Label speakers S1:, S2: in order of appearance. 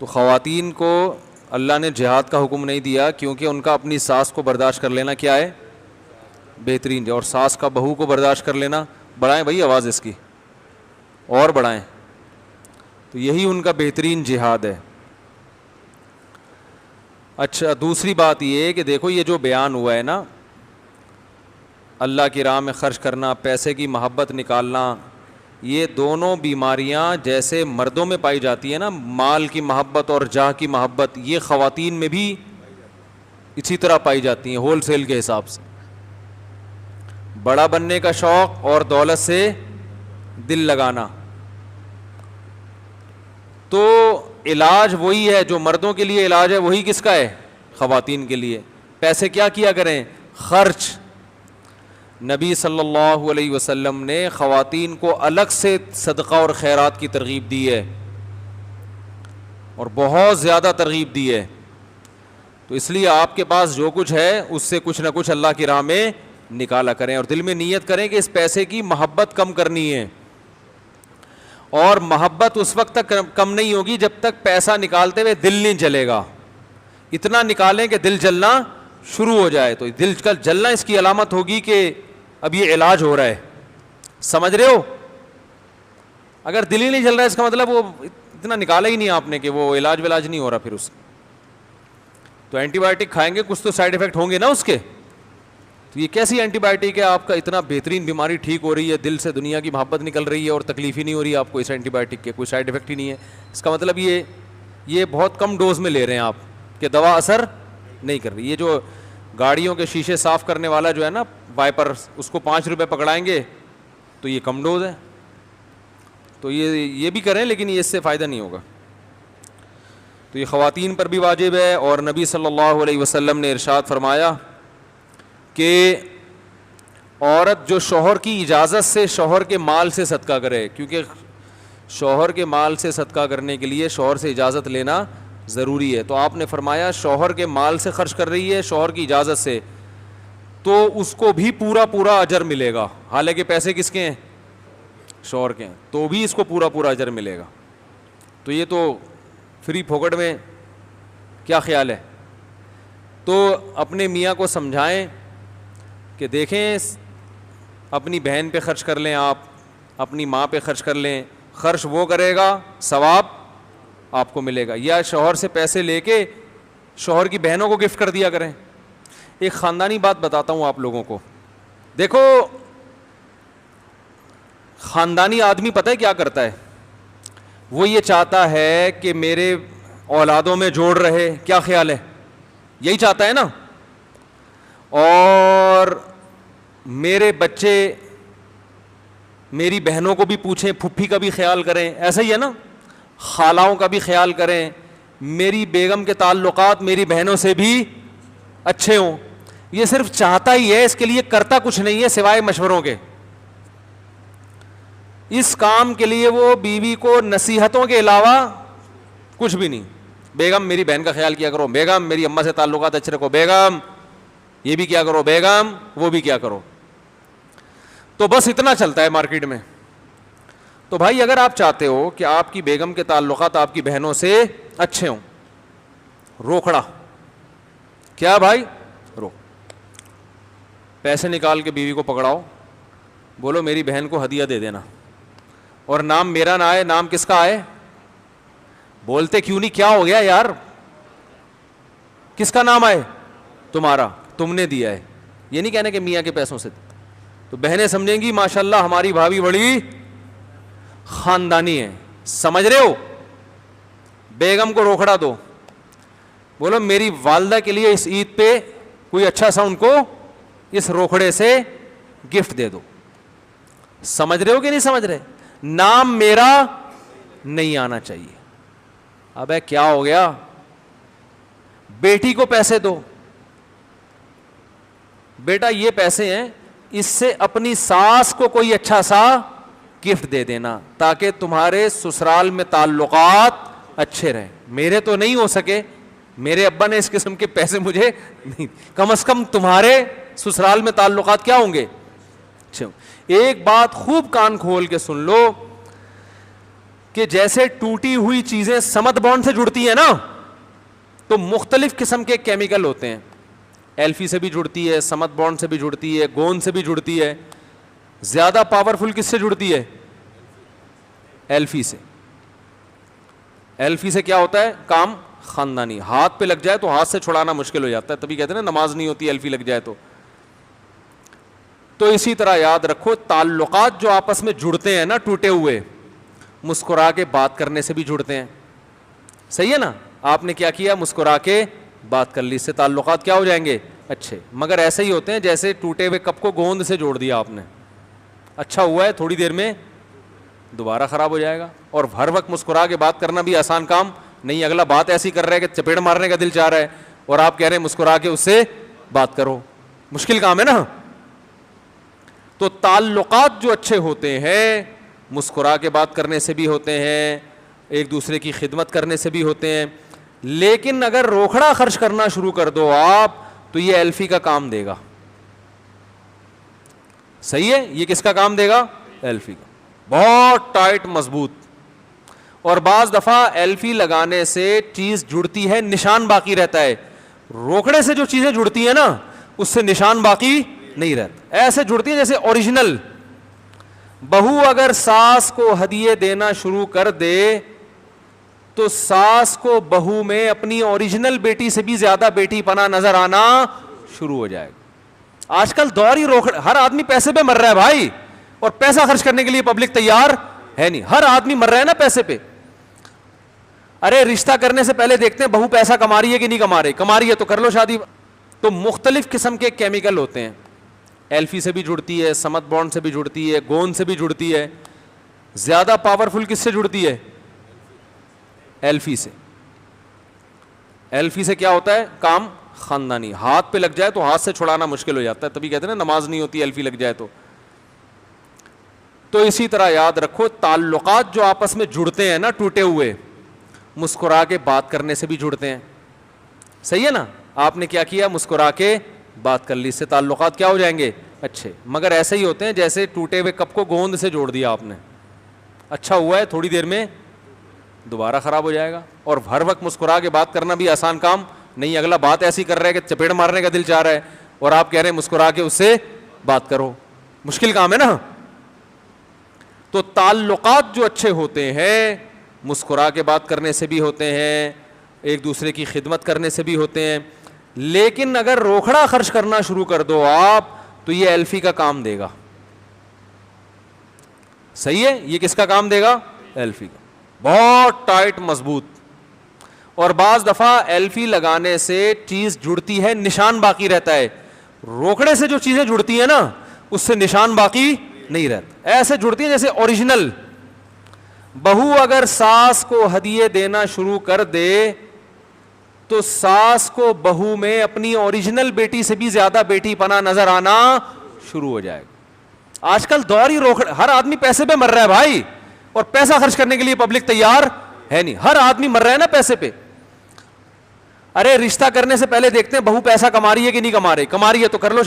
S1: تو خواتین کو اللہ نے جہاد کا حکم نہیں دیا کیونکہ ان کا اپنی ساس کو برداشت کر لینا کیا ہے بہترین، اور ساس کا بہو کو برداشت کر لینا، بڑھائیں بھائی آواز اس کی اور بڑھائیں، تو یہی ان کا بہترین جہاد ہے۔ اچھا دوسری بات یہ ہے کہ دیکھو یہ جو بیان ہوا ہے نا، اللہ کی راہ میں خرچ کرنا، پیسے کی محبت نکالنا، یہ دونوں بیماریاں جیسے مردوں میں پائی جاتی ہیں نا، مال کی محبت اور جاہ کی محبت، یہ خواتین میں بھی اسی طرح پائی جاتی ہیں ہول سیل کے حساب سے۔ بڑا بننے کا شوق اور دولت سے دل لگانا، تو علاج وہی ہے جو مردوں کے لیے علاج ہے، وہی کس کا ہے خواتین کے لیے۔ پیسے کیا کیا کریں خرچ۔ نبی صلی اللہ علیہ وسلم نے خواتین کو الگ سے صدقہ اور خیرات کی ترغیب دی ہے، اور بہت زیادہ ترغیب دی ہے، تو اس لیے آپ کے پاس جو کچھ ہے اس سے کچھ نہ کچھ اللہ کی راہ میں نکالا کریں، اور دل میں نیت کریں کہ اس پیسے کی محبت کم کرنی ہے، اور محبت اس وقت تک کم نہیں ہوگی جب تک پیسہ نکالتے ہوئے دل نہیں جلے گا۔ اتنا نکالیں کہ دل جلنا شروع ہو جائے، تو دل کا جلنا اس کی علامت ہوگی کہ اب یہ علاج ہو رہا ہے، سمجھ رہے ہو؟ اگر دل ہی نہیں جل رہا ہے اس کا مطلب وہ اتنا نکالا ہی نہیں آپ نے کہ وہ علاج ولاج نہیں ہو رہا، پھر اس تو اینٹی بایوٹک کھائیں گے کچھ تو سائیڈ ایفیکٹ ہوں گے نا اس کے، تو یہ کیسی اینٹی بایوٹک ہے؟ آپ کا اتنا بہترین بیماری ٹھیک ہو رہی ہے، دل سے دنیا کی محبت نکل رہی ہے اور تکلیف ہی نہیں ہو رہی ہے آپ کو اس اینٹی بایوٹک کے، کوئی سائیڈ ایفیکٹ ہی نہیں ہے، اس کا مطلب یہ بہت کم ڈوز میں لے رہے ہیں آپ کہ دوا اثر نہیں کر رہی۔ یہ جو گاڑیوں کے شیشے صاف کرنے والا جو ہے نا وائپر، اس کو 5 روپے پکڑائیں گے تو یہ کم ڈوز ہے، تو یہ بھی کریں لیکن یہ اس سے فائدہ نہیں ہوگا۔ تو یہ خواتین پر بھی واجب ہے، اور نبی صلی اللہ علیہ وسلم نے ارشاد فرمایا کہ عورت جو شوہر کی اجازت سے شوہر کے مال سے صدقہ کرے، کیونکہ شوہر کے مال سے صدقہ کرنے کے لیے شوہر سے اجازت لینا ضروری ہے، تو آپ نے فرمایا شوہر کے مال سے خرچ کر رہی ہے شوہر کی اجازت سے، تو اس کو بھی پورا اجر ملے گا، حالانکہ پیسے کس کے ہیں شوہر کے ہیں، تو بھی اس کو پورا اجر ملے گا۔ تو یہ تو فری پھوکٹ میں، کیا خیال ہے؟ تو اپنے میاں کو سمجھائیں کہ دیکھیں اپنی بہن پہ خرچ کر لیں، آپ اپنی ماں پہ خرچ کر لیں، خرچ وہ کرے گا ثواب آپ کو ملے گا، یا شوہر سے پیسے لے کے شوہر کی بہنوں کو گفٹ کر دیا کریں۔ ایک خاندانی بات بتاتا ہوں آپ لوگوں کو، دیکھو خاندانی آدمی پتہ ہے کیا کرتا ہے؟ وہ یہ چاہتا ہے کہ میرے اولادوں میں جوڑ رہے، کیا خیال ہے؟ یہی چاہتا ہے نا، اور میرے بچے میری بہنوں کو بھی پوچھیں، پھپھی کا بھی خیال کریں، ایسا ہی ہے نا، خالاؤں کا بھی خیال کریں، میری بیگم کے تعلقات میری بہنوں سے بھی اچھے ہوں۔ یہ صرف چاہتا ہی ہے، اس کے لیے کرتا کچھ نہیں ہے سوائے مشوروں کے۔ اس کام کے لیے وہ بیوی کو نصیحتوں کے علاوہ کچھ بھی نہیں، بیگم میری بہن کا خیال کیا کرو، بیگم میری اماں سے تعلقات اچھے رکھو، بیگم یہ بھی کیا کرو، بیگم وہ بھی کیا کرو، تو بس اتنا چلتا ہے مارکیٹ میں۔ تو بھائی اگر آپ چاہتے ہو کہ آپ کی بیگم کے تعلقات آپ کی بہنوں سے اچھے ہوں، روکھڑا کیا بھائی، پیسے نکال کے بیوی کو پکڑاؤ، بولو میری بہن کو ہدیہ دے دینا، اور نام میرا نہ آئے، نام کس کا آئے؟ بولتے کیوں نہیں؟ کیا ہو گیا یار؟ کس کا نام آئے؟ تمہارا، تم نے دیا ہے، یہ نہیں کہنے کہ میاں کے پیسوں سے، تو بہنیں سمجھیں گی ماشاءاللہ ہماری بھابھی بڑی خاندانی ہے، سمجھ رہے ہو؟ بیگم کو روکھڑا دو، بولو میری والدہ کے لیے اس عید پہ کوئی اچھا سا ان کو اس روکھڑے سے گفٹ دے دو، سمجھ رہے ہو کہ نہیں سمجھ رہے؟ نام میرا نہیں آنا چاہیے۔ ابے کیا ہو گیا؟ بیٹی کو پیسے دو، بیٹا یہ پیسے ہیں، اس سے اپنی ساس کو کوئی اچھا سا گفٹ دے دینا تاکہ تمہارے سسرال میں تعلقات اچھے رہیں۔ میرے تو نہیں ہو سکے، میرے ابا نے اس قسم کے پیسے مجھے نہیں، کم از کم تمہارے سسرال میں تعلقات کیا ہوں گے؟ ایک بات خوب کان کھول کے سن لو، کہ جیسے ٹوٹی ہوئی چیزیں سمت بانڈ سے جڑتی ہیں نا، تو مختلف قسم کے کیمیکل ہوتے ہیں، ایلفی سے بھی جڑتی ہے، سمت بانڈ سے بھی جڑتی ہے، گوند سے بھی جڑتی ہے. زیادہ پاورفل کس سے جڑتی ہے؟ ایلفی سے. ایلفی سے کیا ہوتا ہے؟ کام خاندانی، ہاتھ پہ لگ جائے تو ہاتھ سے چھڑانا مشکل ہو جاتا ہے، تبھی کہتے ہیں نا نماز نہیں ہوتی ایلفی لگ جائے تو. تو اسی طرح یاد رکھو تعلقات جو آپس میں جڑتے ہیں نا ٹوٹے ہوئے، مسکرا کے بات کرنے سے بھی جڑتے ہیں. صحیح ہے نا؟ آپ نے کیا کیا؟ مسکرا کے بات کر لی، اس سے تعلقات کیا ہو جائیں گے؟ اچھے. مگر ایسے ہی ہوتے ہیں جیسے ٹوٹے ہوئے کپ کو گوند سے جوڑ دیا آپ نے، اچھا ہوا ہے تھوڑی دیر میں دوبارہ خراب ہو جائے گا. اور ہر وقت مسکرا کے بات کرنا بھی آسان کام نہیں. اگلا بات ایسی کر رہا ہے کہ چپیڑ مارنے کا دل چاہ رہا ہے، اور آپ کہہ رہے ہیں مسکرا کے اس سے بات کرو، مشکل کام ہے نا. تو تعلقات جو اچھے ہوتے ہیں مسکرا کے بات کرنے سے بھی ہوتے ہیں، ایک دوسرے کی خدمت کرنے سے بھی ہوتے ہیں. لیکن اگر روکھڑا خرچ کرنا شروع کر دو آپ تو یہ ایلفی کا کام دے گا. صحیح ہے؟ یہ کس کا کام دے گا؟ ایلفی کا. بہت ٹائٹ مضبوط. اور بعض دفعہ ایلفی لگانے سے چیز جڑتی ہے، نشان باقی رہتا ہے. روکڑے سے جو چیزیں جڑتی ہیں نا اس سے نشان باقی نہیں رہتا، ایسے جڑتی ہیں جیسے اوریجنل. بہو اگر ساس کو ہدیے دینا شروع کر دے تو ساس کو بہو میں اپنی اوریجنل بیٹی سے بھی زیادہ بیٹی پنا نظر آنا شروع ہو جائے گا. آج کل دور ہی ہر آدمی پیسے پہ مر رہا ہے بھائی، اور پیسہ خرچ کرنے کے لیے پبلک تیار ہے نہیں. ہر آدمی مر رہا ہے نا پیسے پہ. ارے رشتہ کرنے سے پہلے دیکھتے ہیں بہو پیسہ کما رہی ہے کہ نہیں کما رہی، کما رہی ہے تو کر لو شادی. تو مختلف قسم کے کیمیکل ہوتے ہیں، ایلفی سے بھی جڑتی ہے، سمت بانڈ سے بھی جڑتی ہے، گوند سے بھی جڑتی ہے. زیادہ پاورفل کس سے جڑتی ہے؟ ایلفی سے. ایلفی سے کیا ہوتا ہے؟ کام خاندانی، ہاتھ پہ لگ جائے تو ہاتھ سے چھڑانا مشکل ہو جاتا ہے، تبھی کہتے ہیں نا نماز نہیں ہوتی ایلفی لگ جائے تو. تو اسی طرح یاد رکھو تعلقات جو آپس میں جڑتے ہیں نا ٹوٹے ہوئے، مسکرا کے بات کرنے سے بھی جڑتے ہیں. صحیح ہے نا؟ آپ نے کیا کیا؟ مسکرا کے بات کر لی، اس سے تعلقات کیا ہو جائیں گے؟ اچھے. مگر ایسے ہی ہوتے ہیں جیسے ٹوٹے ہوئے کپ کو گوند سے جوڑ دیا آپ نے، اچھا ہوا ہے تھوڑی دیر میں دوبارہ خراب ہو جائے گا. اور ہر وقت مسکرا کے بات کرنا بھی آسان کام نہیں. اگلا بات ایسی کر رہا ہے کہ چپیڑ مارنے کا دل چاہ رہا ہے، اور آپ کہہ رہے ہیں مسکرا کے اس سے بات کرو، مشکل کام ہے نا. تو تعلقات جو اچھے ہوتے ہیں مسکرا کے بات کرنے سے بھی ہوتے ہیں، ایک دوسرے کی خدمت کرنے سے بھی ہوتے ہیں. لیکن اگر روکھڑا خرچ کرنا شروع کر دو آپ تو یہ ایلفی کا کام دے گا. صحیح ہے؟ یہ کس کا کام دے گا؟ ایلفی کا. بہت ٹائٹ مضبوط. اور بعض دفعہ ایلفی لگانے سے چیز جڑتی ہے، نشان باقی رہتا ہے. روکڑے سے جو چیزیں جڑتی ہیں نا اس سے نشان باقی نہیں رہتا، ایسے جڑتی ہیں جیسے اوریجنل. بہو اگر ساس کو ہدیے دینا شروع کر دے تو ساس کو بہو میں اپنی اوریجنل بیٹی سے بھی زیادہ بیٹی پنا نظر آنا شروع ہو جائے گا. آج کل دور ہی ہر آدمی پیسے پہ مر رہا ہے بھائی، اور پیسہ خرچ کرنے کے لیے پبلک تیار ہے نہیں. ہر آدمی مر رہا ہے نا پیسے پہ. ارے رشتہ کرنے سے پہلے دیکھتے ہیں بہو پیسہ کما رہی ہے کہ نہیں کما رہی، کما رہی ہے تو کر لو.